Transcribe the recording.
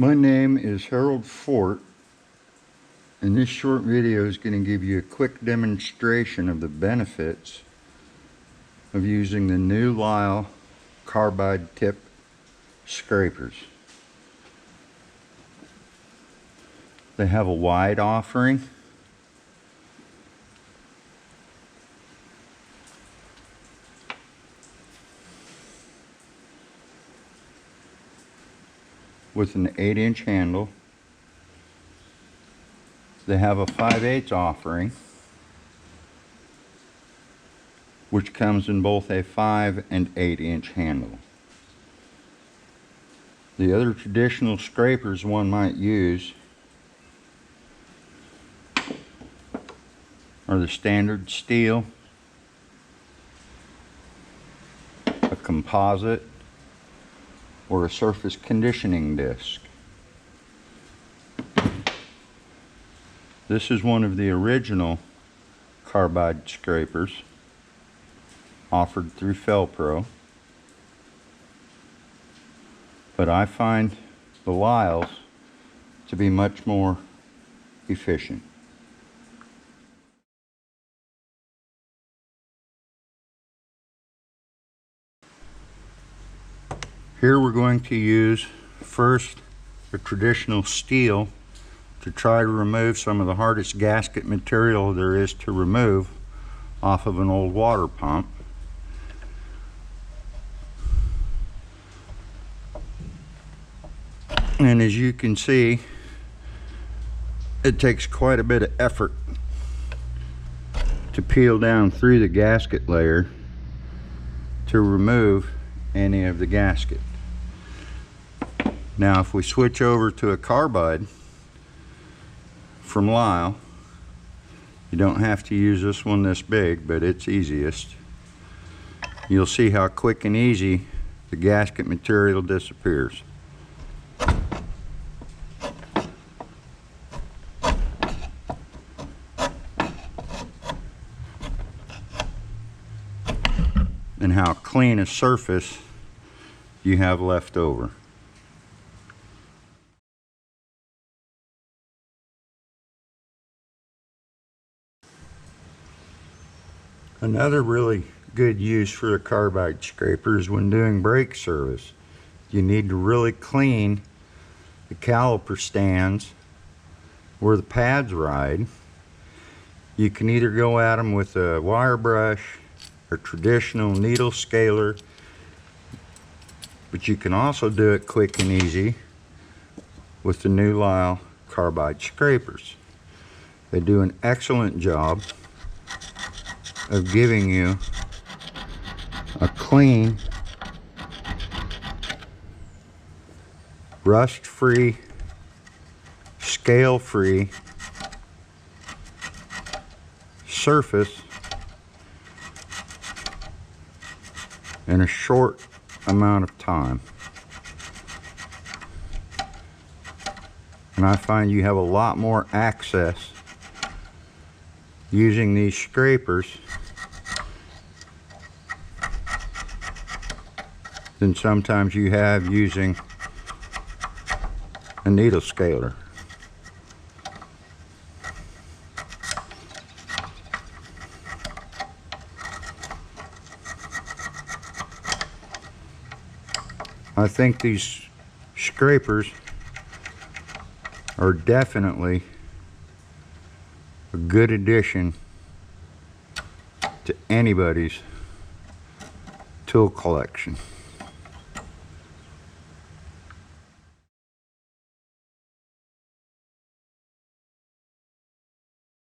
My name is Harold Fort, and this short video is going to give you a quick demonstration of the benefits of using the new Lisle Carbide tip scrapers. They have a wide offering, with an 8-inch handle. They have a 5/8 offering, which comes in both a 5 and 8-inch handle. The other traditional scrapers one might use are the standard steel, a composite, or a surface conditioning disc. This is one of the original carbide scrapers offered through Felpro, but I find the Lisles to be much more efficient. Here we're going to use first a traditional steel to try to remove some of the hardest gasket material there is to remove off of an old water pump. And as you can see, it takes quite a bit of effort to peel down through the gasket layer to remove any of the gasket. Now if we switch over to a carbide from Lisle, you don't have to use this one this big, but it's easiest. You'll see how quick and easy the gasket material disappears. And how clean a surface you have left over. Another really good use for a carbide scraper is when doing brake service. You need to really clean the caliper stands where the pads ride. You can either go at them with a wire brush or traditional needle scaler, but you can also do it quick and easy with the new Lisle Carbide scrapers. They do an excellent job of giving you a clean, rust-free, scale-free surface in a short amount of time. And I find you have a lot more access using these scrapers than sometimes you have using a needle scaler. I think these scrapers are definitely a good addition to anybody's tool collection.